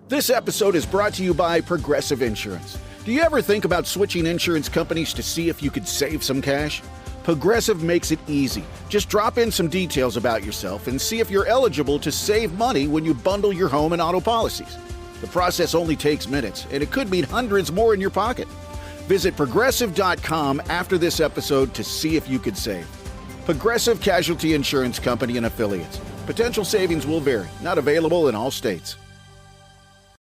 This episode is brought to you by Progressive Insurance. Do you ever think about switching insurance companies to see if you could save some cash? Progressive makes it easy. Just drop in some details about yourself and see if you're eligible to save money when you bundle your home and auto policies. The process only takes minutes, and it could mean hundreds more in your pocket. Visit Progressive.com after this episode to see if you could save. Progressive Casualty Insurance Company and Affiliates. Potential savings will vary. Not available in all states.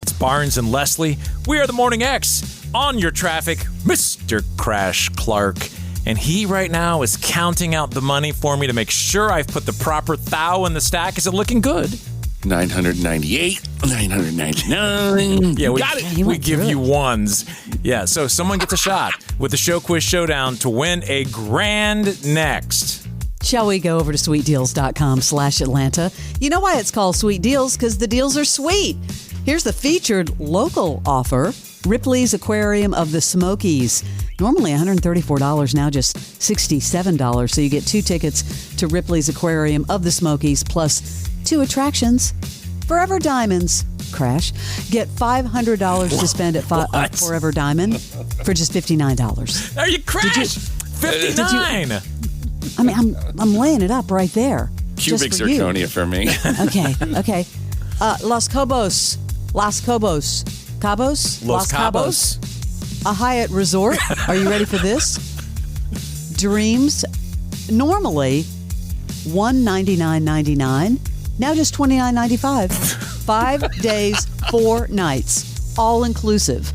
It's Barnes and Leslie. We are the Morning X. On your traffic, Mr. Crash Clark. And he right now is counting out the money for me to make sure I've put the proper thou in the stack. Is it looking good? 998, 999. Yeah, we give you it. ones. Yeah, so someone gets a shot with the Show Quiz Showdown to win a grand next. Shall we go over to sweetdeals.com/Atlanta? You know why it's called Sweet Deals? Because the deals are sweet. Here's the featured local offer. Ripley's Aquarium of the Smokies. Normally $134, now just $67. So you get 2 tickets to Ripley's Aquarium of the Smokies plus 2 attractions. Forever Diamonds. Crash. Get $500 to spend at Forever Diamond for just $59. There you crash! 59! I mean, I'm laying it up right there. Cubic just for you. zirconia for me. Okay. Los Cabos. A Hyatt Resort. Are you ready for this? Dreams. Normally $199.99. Now just $29.95. 5 days, 4 nights, all inclusive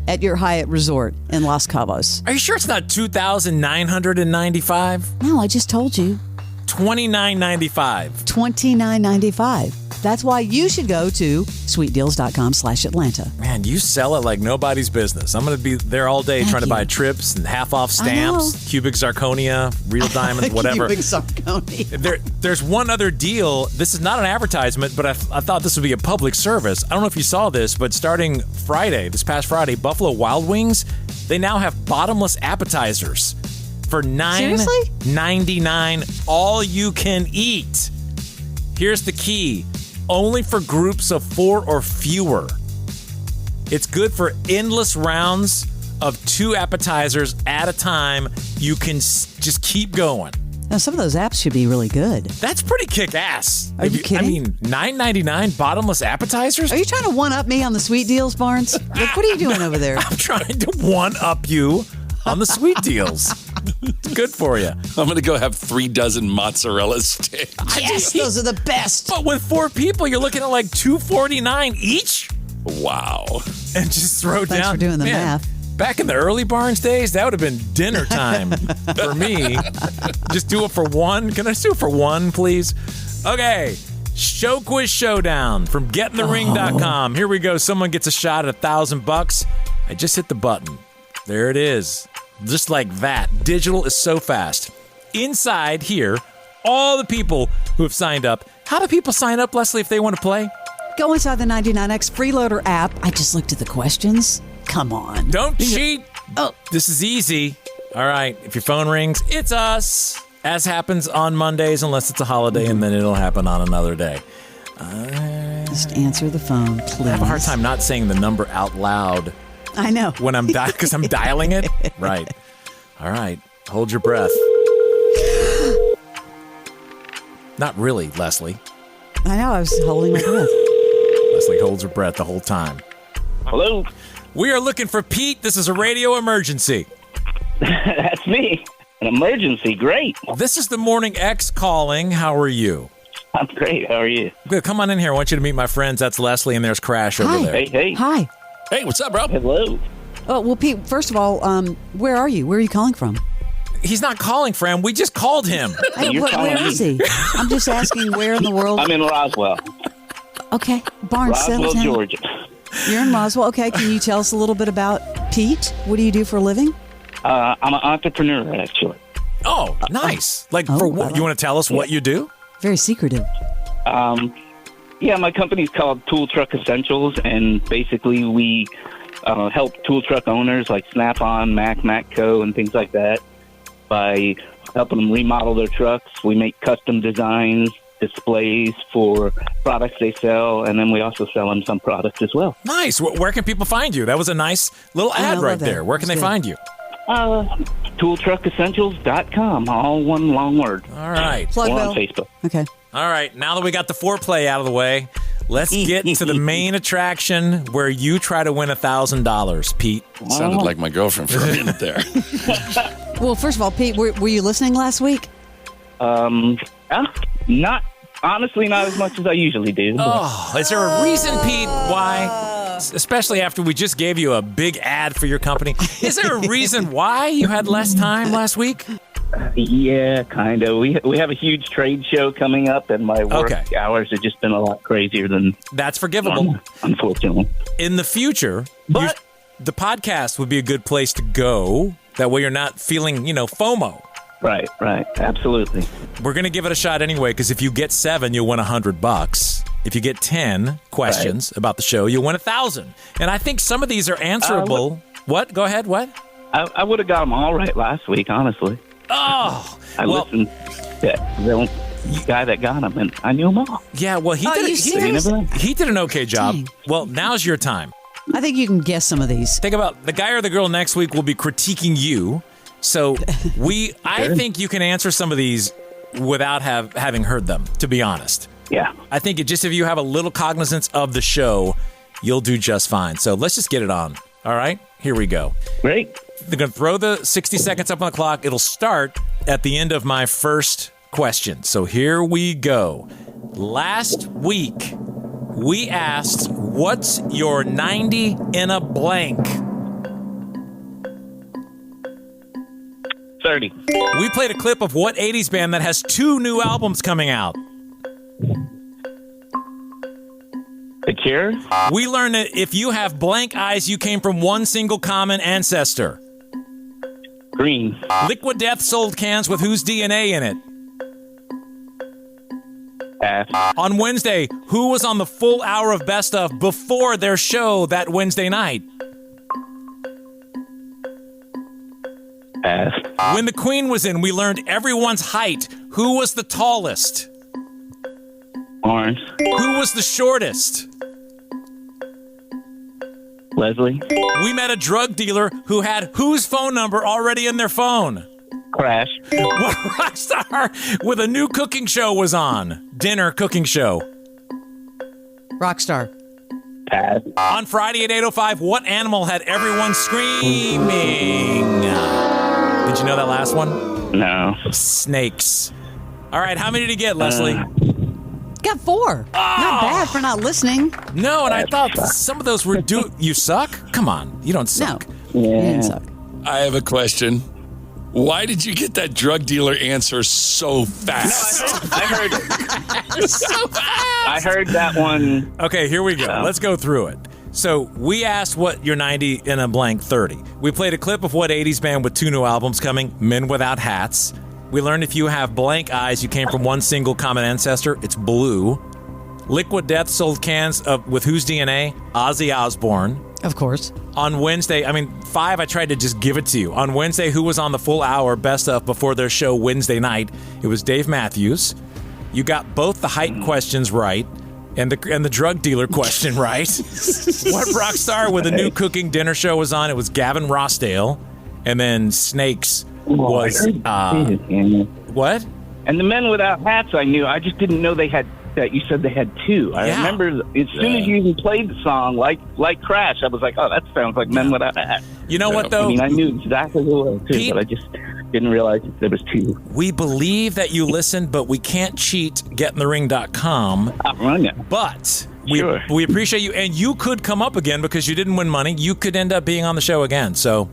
at your Hyatt Resort in Los Cabos. Are you sure it's not $2,995? No, I just told you. $29.95. $29.95. That's why you should go to sweetdeals.com/Atlanta. Man, you sell it like nobody's business. I'm going to be there all day trying to buy trips and half-off stamps, cubic zirconia, real diamonds, whatever. Cubic zirconia. There's one other deal. This is not an advertisement, but I thought this would be a public service. I don't know if you saw this, but starting this past Friday, Buffalo Wild Wings, they now have bottomless appetizers for $9.99, all you can eat. Here's the key. Only for groups of 4 or fewer. It's good for endless rounds of 2 appetizers at a time. You can just keep going. Now, some of those apps should be really good. That's pretty kick-ass. Are you kidding? I mean, $9.99 bottomless appetizers? Are you trying to one-up me on the sweet deals, Barnes? Like, what are you doing over there? I'm trying to one-up you on the sweet deals. It's good for you. I'm going to go have 3 dozen mozzarella sticks. Yes, those are the best. But with 4 people, you're looking at like $249 each? Wow. And just throw down. Thanks for doing the math. Back in the early Barnes days, that would have been dinner time for me. Just do it for one. Can I just do it for one, please? Okay. Show Quiz Showdown from gettingthering.com. Here we go. Someone gets a shot at $1,000. I just hit the button. There it is. Just like that. Digital is so fast. Inside here, all the people who have signed up. How do people sign up, Leslie, if they want to play? Go inside the 99X Freeloader app. I just looked at the questions. Come on. Don't cheat. Oh. This is easy. All right. If your phone rings, it's us. As happens on Mondays, unless it's a holiday, and then it'll happen on another day. Just answer the phone, please. I have a hard time not saying the number out loud. I know. When I'm because I'm dialing it. Right. All right. Hold your breath. Not really, Leslie. I know. I was holding my breath. Leslie holds her breath the whole time. Hello. We are looking for Pete. This is a radio emergency. That's me. An emergency. Great. This is the Morning X calling. How are you? I'm great. How are you? Good. Come on in here. I want you to meet my friends. That's Leslie, and there's Crash over there. Hey. Hi. Hey, what's up, bro? Hello. Oh, well, Pete, first of all, where are you? Where are you calling from? He's not calling, Fram. We just called him. Where is he? I'm just asking where in the world. I'm in Roswell. Okay. Barnes, Roswell, Georgia. You're in Roswell. Okay. Can you tell us a little bit about Pete? What do you do for a living? I'm an entrepreneur, actually. Oh, nice. For what? You want to tell us what you do? Very secretive. Yeah, my company's called Tool Truck Essentials, and basically we help tool truck owners like Snap-on, Macco, and things like that by helping them remodel their trucks. We make custom designs displays for products they sell, and then we also sell them some products as well. Nice. Where can people find you? That was a nice little ad right there. Where can they find you? ToolTruckEssentials.com, all one long word. All right. Or on Facebook. Okay. All right. Now that we got the foreplay out of the way, let's get to the main attraction where you try to win $1,000, Pete. Sounded like my girlfriend for a minute there. Well, first of all, Pete, were you listening last week? Not honestly, not as much as I usually do. Oh, is there a reason, Pete, why? Especially after we just gave you a big ad for your company. Is there a reason why you had less time last week? Yeah, kind of. We have a huge trade show coming up, and my work hours have just been a lot crazier than that's forgivable. Unfortunately, in the future, but the podcast would be a good place to go. That way, you're not feeling, FOMO. Right, absolutely. We're gonna give it a shot anyway, because if you get 7, you'll win $100. If you get 10 questions about the show, you'll win 1,000. And I think some of these are answerable. What? Go ahead. What? I would have got them all right last week, honestly. Oh, I listened to the guy that got them, and I knew them all. Yeah, well, he did an okay job. Dang. Well, now's your time. I think you can guess some of these. Think about the guy or the girl next week will be critiquing you. So I think you can answer some of these without having heard them, to be honest. Yeah. I think if you have a little cognizance of the show, you'll do just fine. So let's just get it on. All right? Here we go. Great. They're going to throw the 60 seconds up on the clock. It'll start at the end of my first question. So here we go. Last week, we asked, what's your 90 in a blank? 30. We played a clip of what 80s band that has 2 new albums coming out? The Cure? We learned that if you have blank eyes, you came from one single common ancestor. Green. Liquid Death sold cans with whose DNA in it? Pass. On Wednesday, who was on the full hour of Best Of before their show that Wednesday night? Pass. When the Queen was in, we learned everyone's height. Who was the tallest? Orange. Who was the shortest? Leslie. We met a drug dealer who had whose phone number already in their phone? Crash. What rock star with a new cooking show was on? Dinner cooking show. Rockstar. Pass. On Friday at 8:05, what animal had everyone screaming? Did you know that last one? No. Snakes. All right, how many did you get, Leslie? Got 4. Not bad for not listening. No, and I thought some of those were You suck? Come on, you don't suck. No, you didn't suck. I have a question. Why did you get that drug dealer answer so fast? No, I heard it. So fast. I heard that one. Okay, here we go. Let's go through it. So we asked what your 90 in a blank 30. We played a clip of what 80s band with 2 new albums coming, Men Without Hats. We learned if you have blank eyes, you came from one single common ancestor. It's blue. Liquid Death sold cans with whose DNA? Ozzy Osbourne. Of course. On Wednesday, 5, I tried to just give it to you. On Wednesday, who was on the full hour Best Of before their show Wednesday night? It was Dave Matthews. You got both the height questions right and the drug dealer question right. What rock star with a new cooking dinner show was on? It was Gavin Rossdale. And then Snakes was... what? And the Men Without Hats I knew. I just didn't know they had... that you said they had 2. I remember as soon as you even played the song, like Crash, I was like, oh, that sounds like Men Without Hats. You know what, though? I knew exactly who it was, too, Pete, but I just didn't realize there was 2. We believe that you listened, but we can't cheat getinthering.com. But we appreciate you, and you could come up again because you didn't win money. You could end up being on the show again, so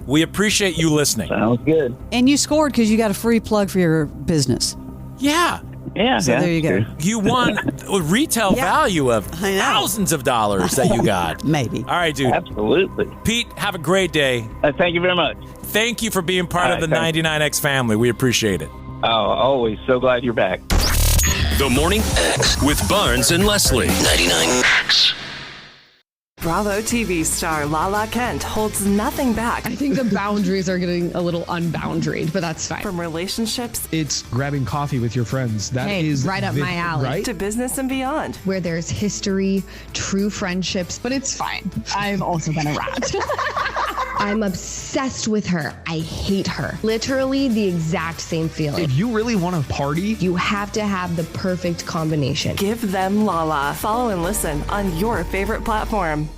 we appreciate you listening. Sounds good. And you scored because you got a free plug for your business. Yeah. Yeah, so there you go. You won a retail value of thousands of dollars that you got. Maybe. All right, dude. Absolutely. Pete, have a great day. Thank you very much. Thank you for being part of the 99X family. We appreciate it. Oh, always. So glad you're back. The Morning X with Barnes and Leslie. 99X. Bravo TV star Lala Kent holds nothing back. I think the boundaries are getting a little unboundaried, but that's fine. From relationships, it's grabbing coffee with your friends. That is right up my alley. Right? To business and beyond. Where there's history, true friendships, but it's fine. I've also been a rat. I'm obsessed with her. I hate her. Literally the exact same feeling. If you really want to party, you have to have the perfect combination. Give them Lala. Follow and listen on your favorite platform.